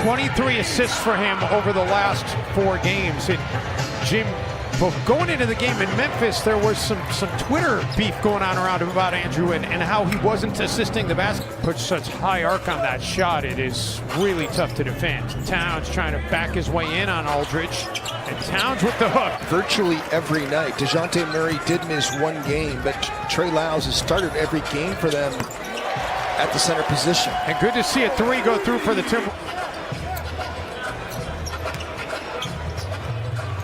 23 assists for him over the last 4 games. And Jim, going into the game in Memphis, there was some Twitter beef going on around him about Andrew and how he wasn't assisting the basket. Puts such high arc on that shot, it is really tough to defend. Towns trying to back his way in on Aldridge, and Towns with the hook. Virtually every night. DeJounte Murray did miss 1 game, but Trey Lyles has started every game for them at the center position. And good to see a 3 go through for the Timberwolves.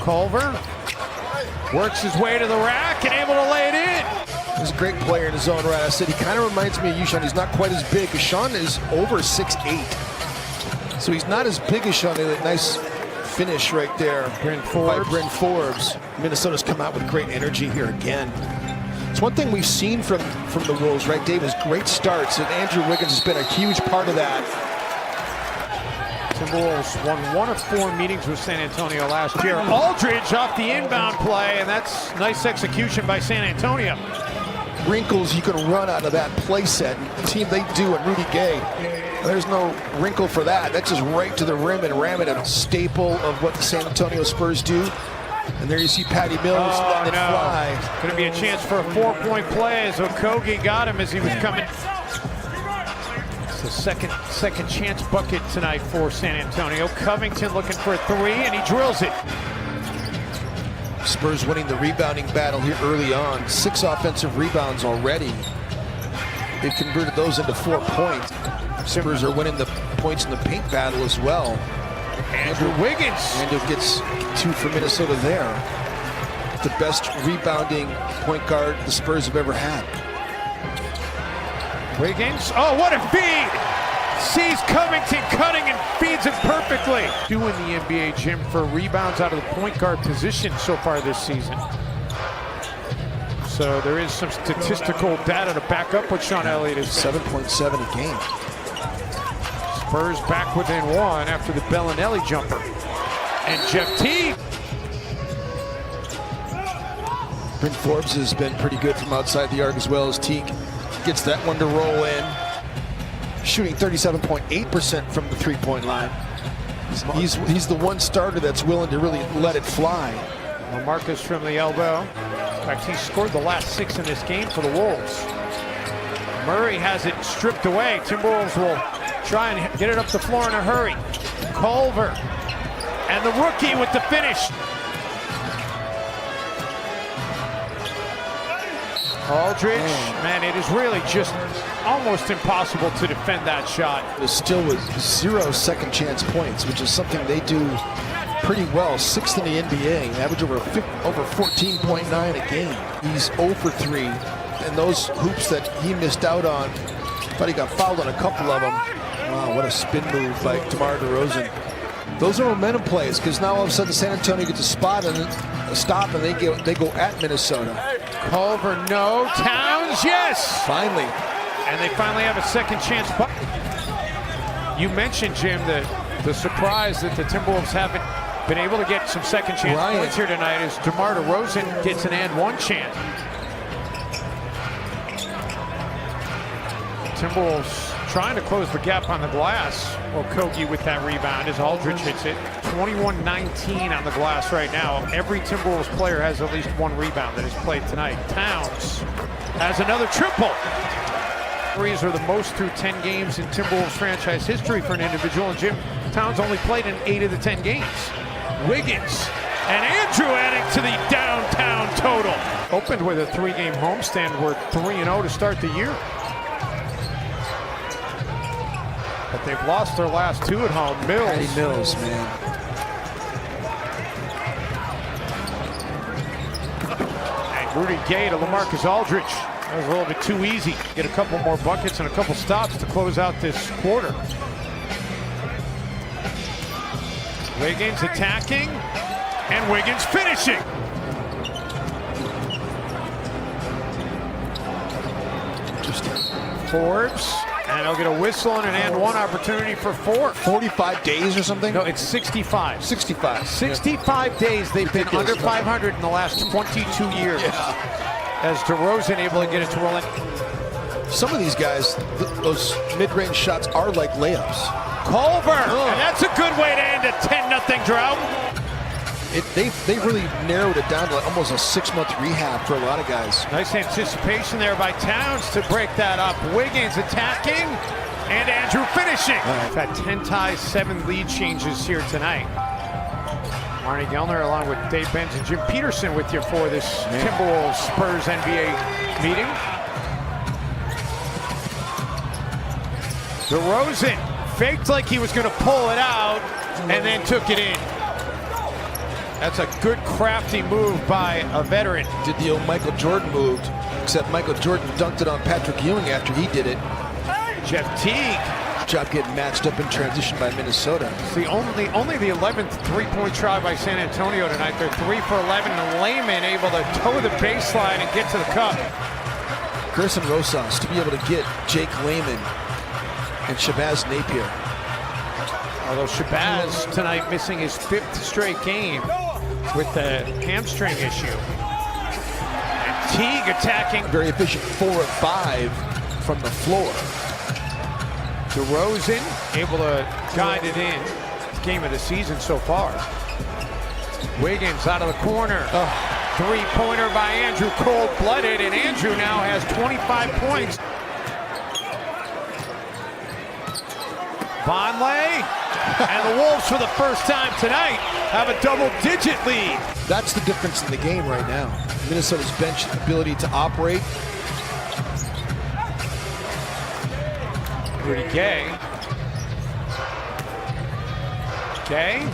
Culver works his way to the rack and able to lay it in. He's a great player in his own right. I said he kind of reminds me of Ushan. He's not quite as big. Ushan is over 6'8", so he's not as big as Ushan. A nice finish right there by Bryn Forbes. Minnesota's come out with great energy here again. It's one thing we've seen from the Wolves, right, Dave, is great starts, and Andrew Wiggins has been a huge part of that. Timberwolves won 1 of 4 meetings with San Antonio last year. Aldridge off the inbound play, and that's nice execution by San Antonio. Wrinkles you can run out of that play set. The team they do and Rudy Gay, there's no wrinkle for that. That's just right to the rim and ram it, a staple of what the San Antonio Spurs do. And there you see Patty Mills letting it fly. Going to be a chance for a 4-point play as Okogie got him as he was coming. It's the second chance bucket tonight for San Antonio. Covington looking for a 3, and he drills it. Spurs winning the rebounding battle here early on. 6 offensive rebounds already. They've converted those into 4 points. Spurs are winning the points in the paint battle as well. Andrew Wiggins. Andrew gets 2 for Minnesota there. The best rebounding point guard the Spurs have ever had. Wiggins, oh, what a feed! Sees Covington cutting and feeds it perfectly. Doing the NBA, Jim, for rebounds out of the point guard position so far this season. So there is some statistical data to back up what Sean Elliott is. 7.7 a game. Spurs back within 1 after the Bellinelli jumper. And Jeff T. Bryn Forbes has been pretty good from outside the arc as well as Teague. Gets that one to roll in. Shooting 37.8% from the 3-point line. He's the one starter that's willing to really let it fly. LaMarcus from the elbow. In fact, he scored the last 6 in this game for the Wolves. Murray has it stripped away. Timberwolves will try and get it up the floor in a hurry. Culver and the rookie with the finish. Aldridge, man, it is really just almost impossible to defend that shot. Still with 0 second chance points, which is something they do pretty well. 6th in the NBA, average over 14.9 a game. He's 0 for 3, and those hoops that he missed out on, thought he got fouled on a couple of them. Wow, what a spin move by DeMar DeRozan. Those are momentum plays, because now all of a sudden San Antonio gets a spot and a stop, and they go at Minnesota. Culver, no. Towns, yes! Finally. And they finally have a second chance. You mentioned, Jim, the surprise that the Timberwolves haven't been able to get some second chance points here tonight is DeMar DeRozan gets an and 1 chance. Timberwolves trying to close the gap on the glass. Okogie with that rebound as Aldridge hits it. 21-19 on the glass right now. Every Timberwolves player has at least 1 rebound that is played tonight. Towns has another triple. Threes are the most through 10 games in Timberwolves franchise history for an individual, and Jim, Towns only played in 8 of the 10 games. Wiggins and Andrew adding to the downtown total. Opened with a 3-game homestand. We're 3-0 to start the year. But they've lost their last 2 at home. Patty Mills, man. And Rudy Gay to LaMarcus Aldridge. That was a little bit too easy. Get a couple more buckets and a couple stops to close out this quarter. Wiggins attacking, and Wiggins finishing. Interesting. Forbes. And he'll get a whistle and an and 1 opportunity for 4. 45 days or something? No, it's 65. 65. 65 days they've been under 500 in the last 22 years. Yeah. As DeRozan able to get it to roll in. Some of these guys, those mid-range shots are like layups. Culver, and that's a a good way to end a 10-0 drought. They've really narrowed it down to like almost a 6-month rehab for a lot of guys. Nice anticipation there by Towns to break that up. Wiggins attacking, and Andrew finishing. We've had 10 ties, 7 lead changes here tonight. Arnie Gellner along with Dave Benz and Jim Peterson with you for this Timberwolves Spurs NBA meeting. DeRozan faked like he was going to pull it out and then took it in. That's a good crafty move by a veteran. Did the old Michael Jordan move, except Michael Jordan dunked it on Patrick Ewing after he did it. Jeff Teague. Job getting matched up in transition by Minnesota. It's the only the 11th three-point try by San Antonio tonight. They're 3 for 11, and Layman able to toe the baseline and get to the cup. Gerson Rosas to be able to get Jake Layman and Shabazz Napier. Although Shabazz tonight missing his 5th straight game with the hamstring issue. And Teague attacking. Very efficient 4 of 5 from the floor. DeRozan able to guide it in. Game of the season so far. Wiggins out of the corner. Three-pointer by Andrew, cold-blooded, and Andrew now has 25 points. Vonleh, and the Wolves for the first time tonight have a double-digit lead. That's the difference in the game right now. Minnesota's bench ability to operate. Rudy Gay. Gay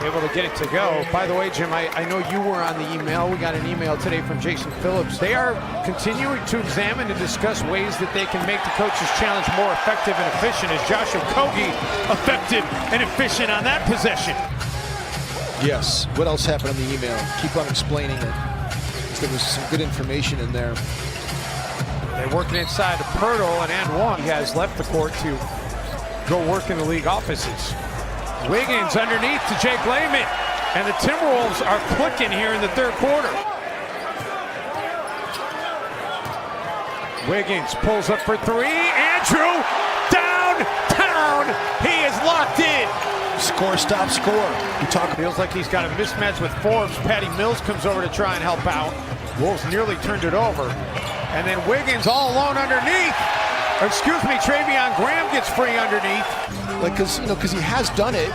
able to get it to go. By the way, Jim, I know you were on the email. We got an email today from Jason Phillips. They are continuing to examine and discuss ways that they can make the coach's challenge more effective and efficient. Is Josh Okogie effective and efficient on that possession? Yes. What else happened on the email? Keep on explaining it. There was some good information in there. They're working inside to Pirtle and one. He has left the court to go work in the league offices. Wiggins underneath to Jake Layman, and the Timberwolves are clicking here in the third quarter. Wiggins pulls up for 3. Andrew downtown. He is locked in. Score, stop, score. Feels like he's got a mismatch with Forbes. Patty Mills comes over to try and help out. Wolves nearly turned it over. And then Wiggins all alone underneath. Excuse me, Travion Graham gets free underneath. Like, because he has done it.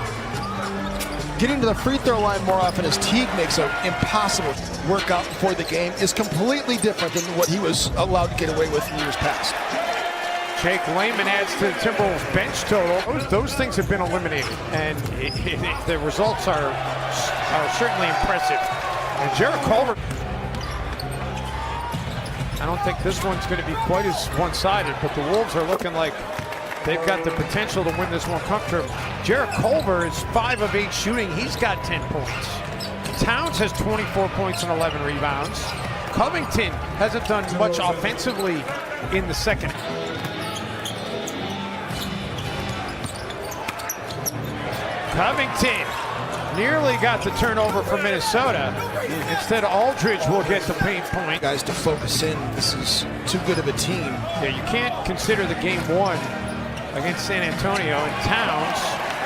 Getting to the free throw line more often as Teague makes an impossible workout before the game is completely different than what he was allowed to get away with in years past. Jake Layman adds to the Timberwolves bench total. Those things have been eliminated, and the results are certainly impressive. And Jarrett Culver, I don't think this one's going to be quite as one-sided, but the Wolves are looking like they've got the potential to win this one comfortably. Jarrett Culver is 5 of 8 shooting. He's got 10 points. Towns has 24 points and 11 rebounds. Covington hasn't done much offensively in the second. Covington nearly got the turnover for Minnesota. Instead, Aldridge will get the paint point. Guys to focus in. This is too good of a team. Yeah, you can't consider the game won against San Antonio, and Towns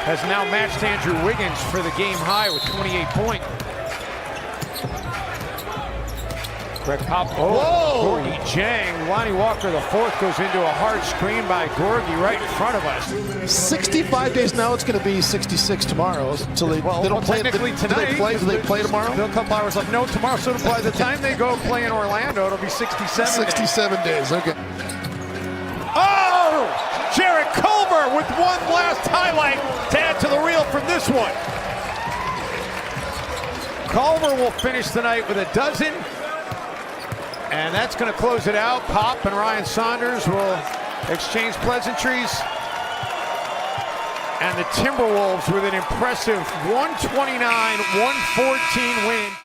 has now matched Andrew Wiggins for the game high with 28 points. Greg Pop, Gorgie Jang. Lonnie Walker IV goes into a hard screen by Gorgie right in front of us. 65 days now, it's going to be 66 tomorrow. Until they don't play technically tonight. Do they play tomorrow? Still a couple hours left. No, tomorrow. So by the time they go play in Orlando, it'll be 67 days, okay. Oh! Jarrett Culver with one last highlight to add to the reel from this one. Culver will finish tonight with a dozen. And that's going to close it out. Pop and Ryan Saunders will exchange pleasantries. And the Timberwolves with an impressive 129-114 win.